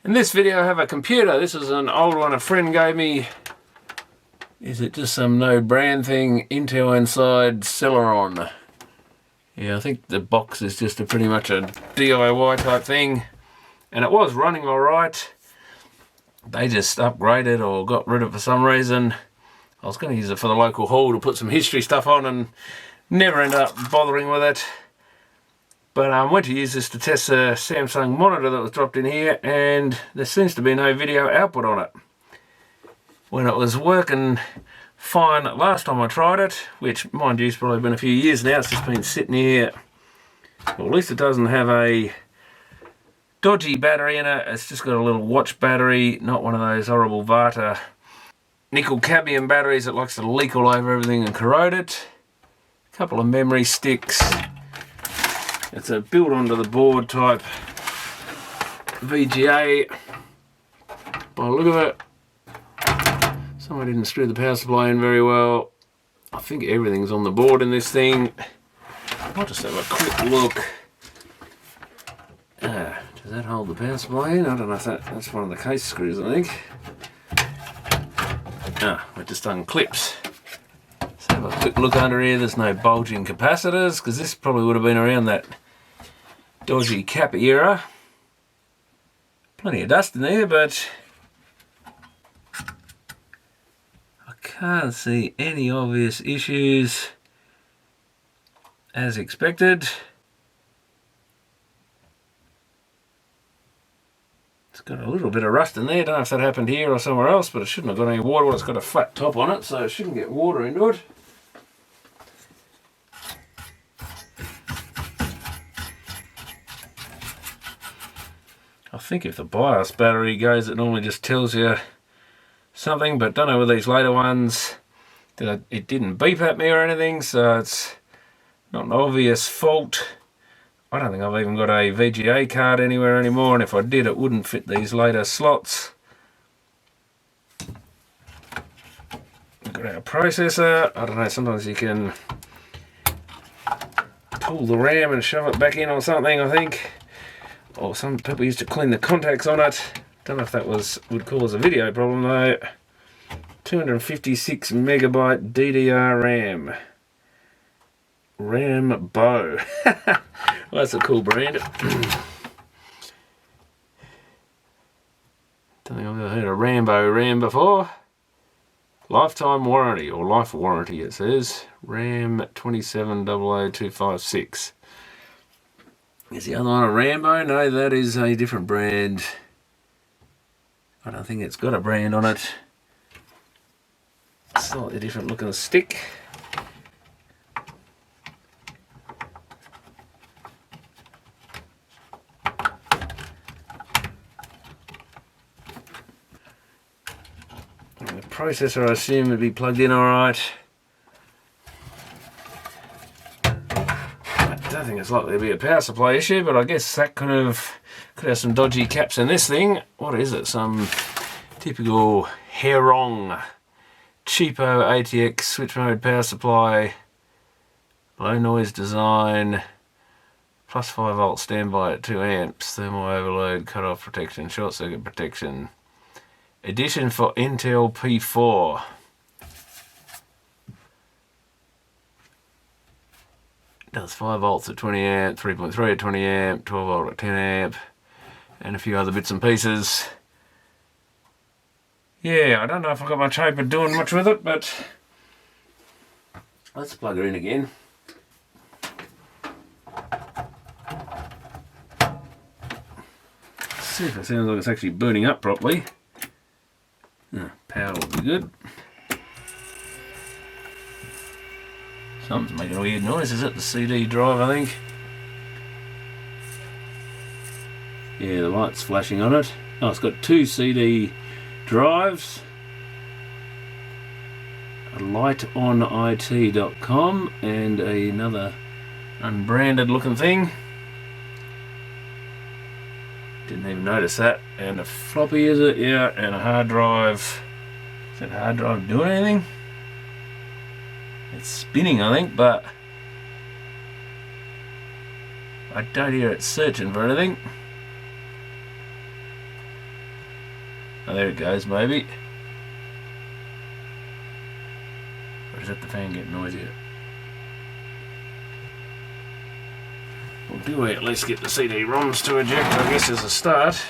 In this video I have a computer. This is an old one a friend gave me. Is it just some no brand thing? Intel inside, Celeron. Yeah, I think the box is just pretty much a DIY type thing. And it was running alright. They just upgraded or got rid of it for some reason. I was going to use it for the local hall to put some history stuff on and never ended up bothering with it. But I went to use this to test the Samsung monitor that was dropped in here, and there seems to be no video output on it. When it was working fine last time I tried it, which mind you has probably been a few years now, it's just been sitting here. Well, at least it doesn't have a dodgy battery in it. It's just got a little watch battery, not one of those horrible Vata nickel cadmium batteries that likes to leak all over everything and corrode it. A couple of memory sticks. It's a built onto the board type VGA. By the look of it, someone didn't screw the power supply in very well. I think everything's on the board in this thing. I'll just have a quick look. Does that hold the power supply in? I don't know if that's one of the case screws, I think. It just unclips. Let's have a quick look under here. There's no bulging capacitors, because this probably would have been around that dodgy cap era. Plenty of dust in there, but I can't see any obvious issues as expected. It's got a little bit of rust in there. Don't know if that happened here or somewhere else, but it shouldn't have got any water. Well, it's got a flat top on it, so it shouldn't get water into it. I think if the BIOS battery goes, it normally just tells you something, but don't know with these later ones that it didn't beep at me or anything, so it's not an obvious fault. I don't think I've even got a VGA card anywhere anymore, and if I did, it wouldn't fit these later slots. We've got our processor. I don't know, sometimes you can pull the RAM and shove it back in or something, I think. Or some people used to clean the contacts on it. Don't know if that would cause a video problem though. 256 megabyte DDR RAM. Rambo. Well, that's a cool brand. Don't think I've ever heard of Rambo RAM before. Lifetime warranty, or life warranty it says. RAM 2700256. Is the other one a Rambo? No, that is a different brand. I don't think it's got a brand on it. Slightly different looking stick. And the processor, I assume, would be plugged in alright. I don't think it's likely to be a power supply issue, but I guess that could have some dodgy caps in this thing. What is it? Some typical Herong cheapo ATX switch mode power supply, low noise design, plus 5 volt standby at 2 amps, thermal overload, cutoff protection, short circuit protection. Edition for Intel P4. Does 5 volts at 20 amp, 3.3 at 20 amp, 12 volt at 10 amp, and a few other bits and pieces. Yeah, I don't know if I've got much hope of doing much with it, but let's plug her in again. See if it sounds like it's actually booting up properly. Power will be good. Something's making a weird noise. Is it the CD drive, I think? Yeah, the light's flashing on it. Oh, it's got 2 CD drives. A lightonit.com and another unbranded looking thing. Didn't even notice that. And a floppy, is it? Yeah, and a hard drive. Is that hard drive doing anything? It's spinning, I think, but I don't hear it searching for anything. Oh, there it goes, maybe. Or is that the fan getting noisier? Well, do we at least get the CD-ROMs to eject, I guess, as a start.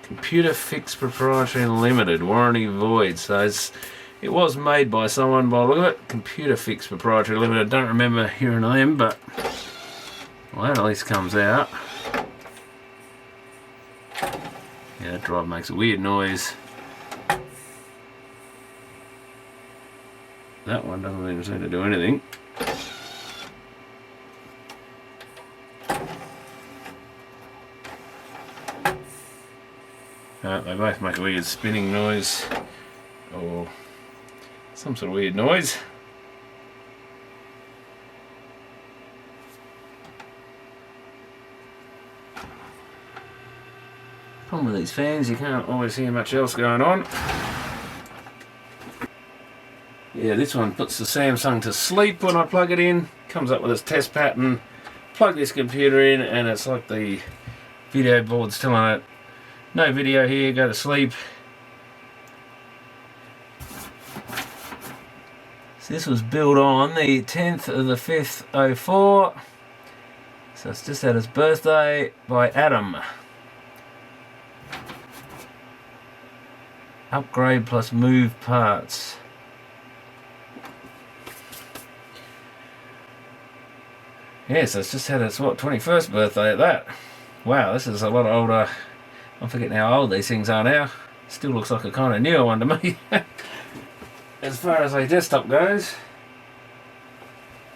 Computer Fix Proprietary Limited, warranty void. So it was made by someone by the look of it. Computer Fix Proprietary Limited. I don't remember hearing of them, but well, that at least comes out. Yeah, that drive makes a weird noise. That one doesn't even seem to do anything. They both make a weird spinning noise, or some sort of weird noise. Problem with these fans, you can't always hear much else going on. Yeah, this one puts the Samsung to sleep when I plug it in. Comes up with its test pattern. Plug this computer in and it's like the video board's telling it, no video here, go to sleep. So this was built on the 10th of the 5th, 04. So it's just had its birthday by Adam. Upgrade plus move parts. Yeah, so it's just had its, what, 21st birthday at that. Wow, this is a lot older. I'm forgetting how old these things are now. Still looks like a kind of newer one to me. As far as a desktop goes,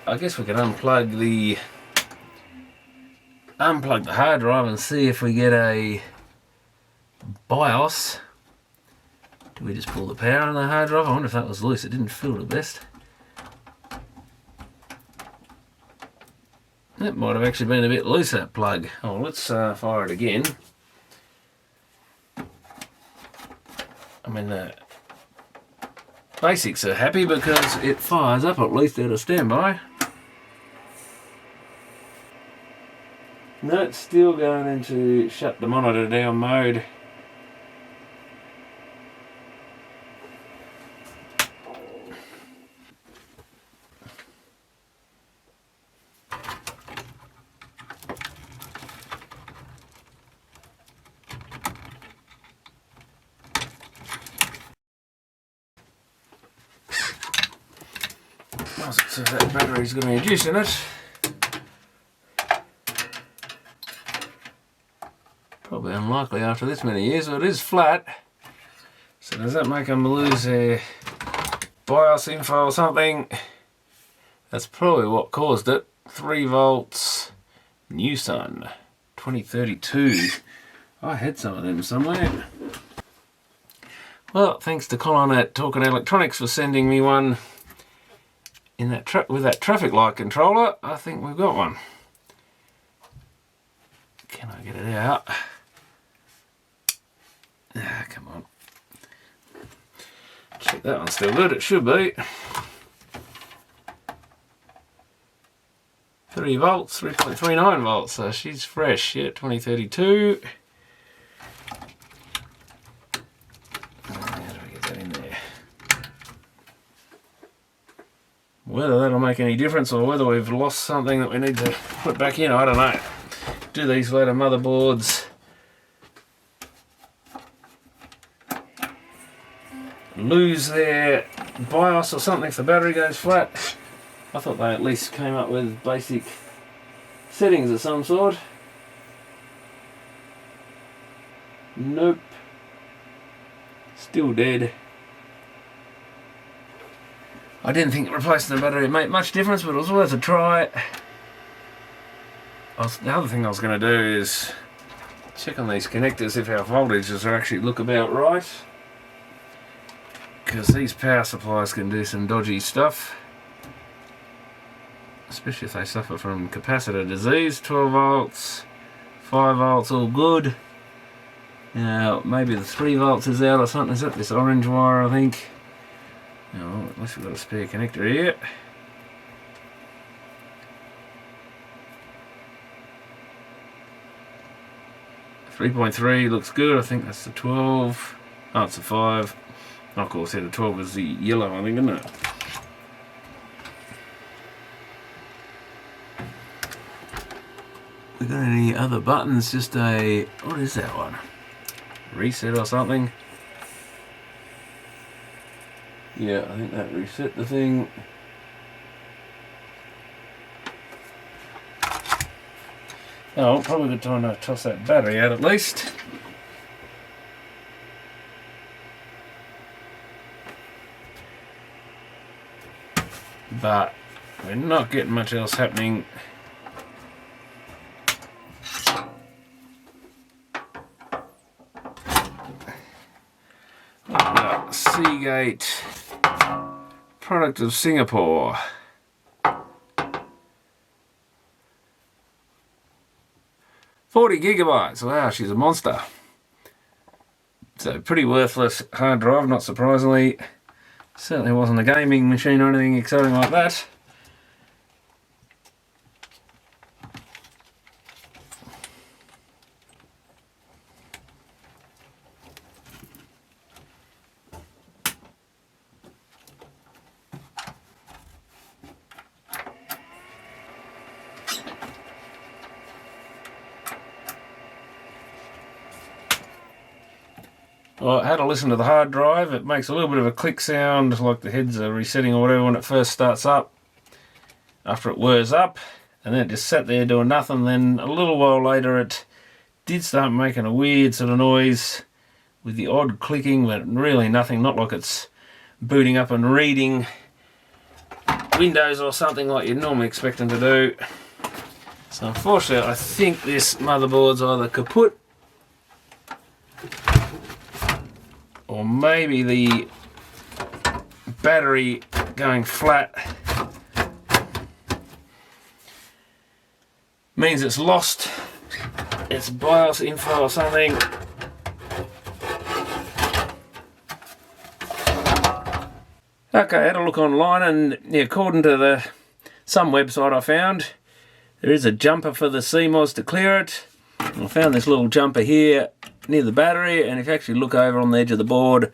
I guess we can unplug the hard drive and see if we get a BIOS. Do we just pull the power on the hard drive? I wonder if that was loose. It didn't feel the best. That might have actually been a bit loose, that plug. Oh, let's fire it again. I mean, the basics are happy because it fires up at least out of standby. No, it's still going into shut the monitor down mode. So that battery's got any juice in it. Probably unlikely after this many years, but it is flat. So does that make them lose their BIOS info or something? That's probably what caused it. 3 volts, New Sun, 2032. I had some of them somewhere. Well, thanks to Colin at Talking Electronics for sending me one. In that with that traffic light controller, I think we've got one. Can I get it out? Ah, come on. Check that one's still good, it should be. 3 volts, 3.39 volts, so she's fresh, yeah, 2032. Whether that'll make any difference or whether we've lost something that we need to put back in, I don't know. Do these later motherboards lose their BIOS or something if the battery goes flat? I thought they at least came up with basic settings of some sort. Nope. Still dead. I didn't think replacing the battery would make much difference, but it was worth a try. The other thing I was going to do is check on these connectors if our voltages actually look about right. Because these power supplies can do some dodgy stuff. Especially if they suffer from capacitor disease. 12 volts, 5 volts, all good. Now, maybe the 3 volts is out or something. Is that this orange wire, I think? No, unless we've got a spare connector here. 3.3 looks good. I think that's the 12. Oh, it's a 5. Of course, yeah, the 12 is the yellow, I think, isn't it? We got any other buttons? Just a... what is that one? Reset or something? Yeah, I think that reset the thing. Oh, probably good time to toss that battery out at least. But we're not getting much else happening. Seagate, product of Singapore. $40 GB. Wow, she's a monster. So pretty worthless hard drive, not surprisingly. Certainly wasn't a gaming machine or anything exciting like that. Well, I had to listen to the hard drive. It makes a little bit of a click sound, like the heads are resetting or whatever when it first starts up. After it whirs up, and then it just sat there doing nothing. Then a little while later it did start making a weird sort of noise with the odd clicking, but really nothing, not like it's booting up and reading Windows or something like you'd normally expect them to do. So unfortunately I think this motherboard's either kaput, or maybe the battery going flat means it's lost its BIOS info or something. Okay, I had a look online, and yeah, according to some website I found, there is a jumper for the CMOS to clear it. I found this little jumper here near the battery, and if you actually look over on the edge of the board,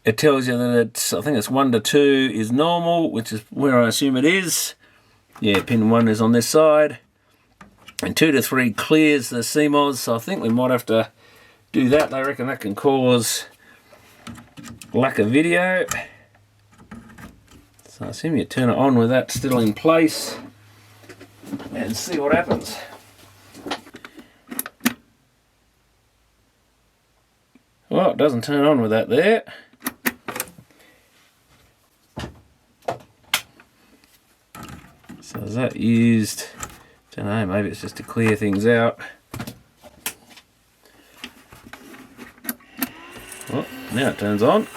it tells you that it's, I think it's 1 to 2 is normal, which is where I assume it is. Yeah, pin 1 is on this side, and 2 to 3 clears the CMOS, so I think we might have to do that. They reckon that can cause lack of video. So I assume you turn it on with that still in place and see what happens. Well, it doesn't turn on with that there. So is that used? Don't know, maybe it's just to clear things out. Well, now it turns on.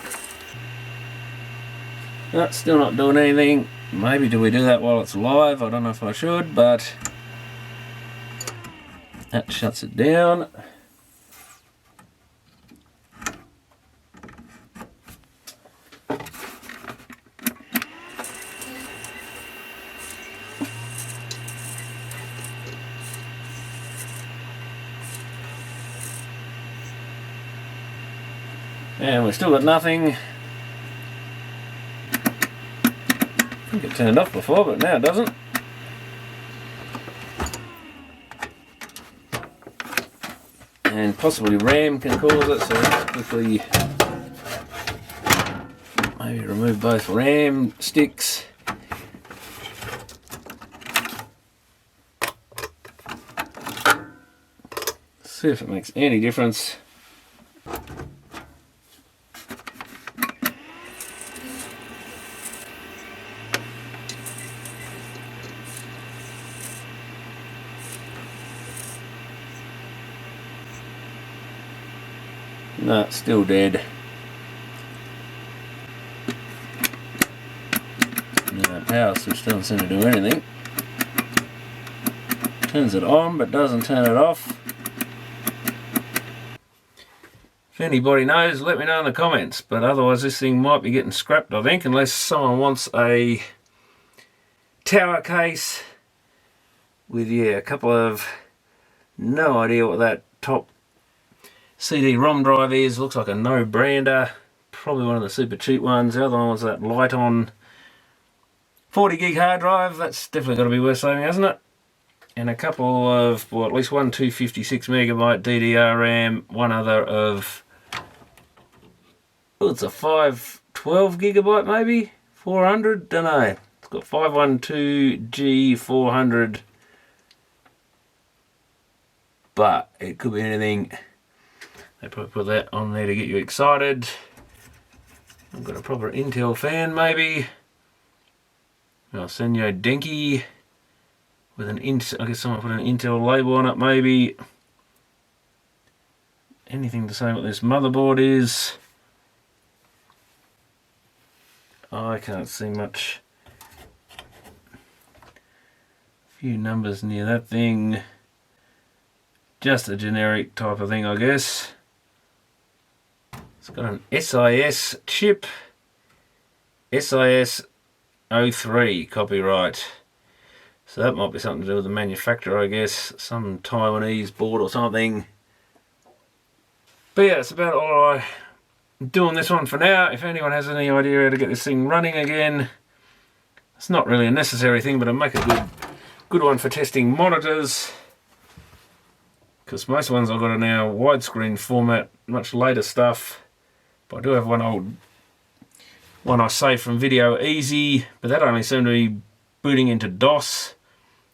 No, it's still not doing anything. Maybe do we do that while it's live? I don't know if I should, but that shuts it down. And we've still got nothing. I think it turned off before, but now it doesn't. And possibly RAM can cause it, so let's quickly maybe remove both RAM sticks. See if it makes any difference. No, it's still dead. No, power switch doesn't seem to do anything. Turns it on but doesn't turn it off. If anybody knows, let me know in the comments, but otherwise this thing might be getting scrapped, I think, unless someone wants a tower case with, yeah, a couple of, no idea what that top CD-ROM drive is. Looks like a no-brander. Probably one of the super cheap ones. The other one was that light-on 40 gig hard drive. That's definitely got to be worth saving, hasn't it? And a couple of, well, at least one 256 megabyte DDR RAM, one other of, oh, it's a 512 gigabyte maybe? 400? Don't know. It's got 512G400, but it could be anything. They probably put that on there to get you excited. I've got a proper Intel fan maybe. Senyo Denki with an I guess someone put an Intel label on it maybe. Anything to say what this motherboard is? I can't see much. Few numbers near that thing. Just a generic type of thing, I guess. It's got an SIS chip. SIS 03 copyright. So that might be something to do with the manufacturer, I guess. Some Taiwanese board or something. But yeah, that's about all I'm doing this one for now. If anyone has any idea how to get this thing running again, it's not really a necessary thing, but it'll make a good one for testing monitors. Because most ones I've got are now widescreen format, much later stuff. But I do have one I saved from Video Easy, but that only seemed to be booting into DOS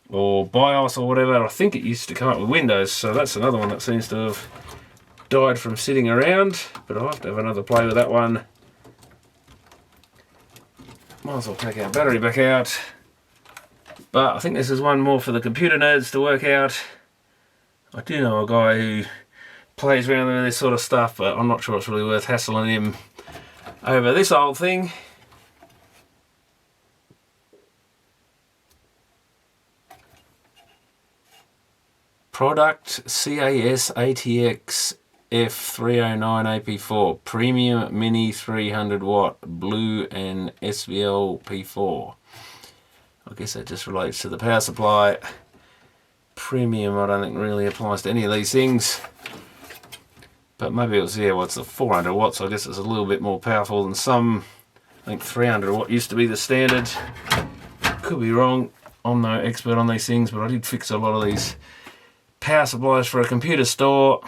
or BIOS or whatever. I think it used to come up with Windows, so that's another one that seems to have died from sitting around. But I'll have to have another play with that one. Might as well take our battery back out. But I think this is one more for the computer nerds to work out. I do know a guy who plays around with this sort of stuff, but I'm not sure it's really worth hassling him over this old thing. Product CAS ATX F309 AP4 Premium Mini 300 watt Blue and SVL P4. I guess that just relates to the power supply. Premium I don't think really applies to any of these things. But maybe it was, yeah, what's the 400 watts? I guess it's a little bit more powerful than some. I think 300 watt used to be the standard. Could be wrong. I'm no expert on these things, but I did fix a lot of these power supplies for a computer store.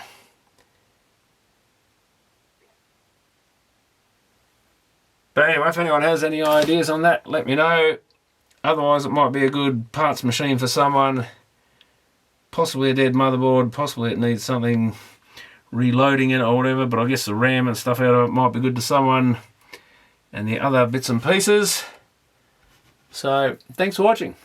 But anyway, if anyone has any ideas on that, let me know. Otherwise, it might be a good parts machine for someone. Possibly a dead motherboard, possibly it needs something reloading it or whatever, but I guess the RAM and stuff out of it might be good to someone, and the other bits and pieces. So, thanks for watching.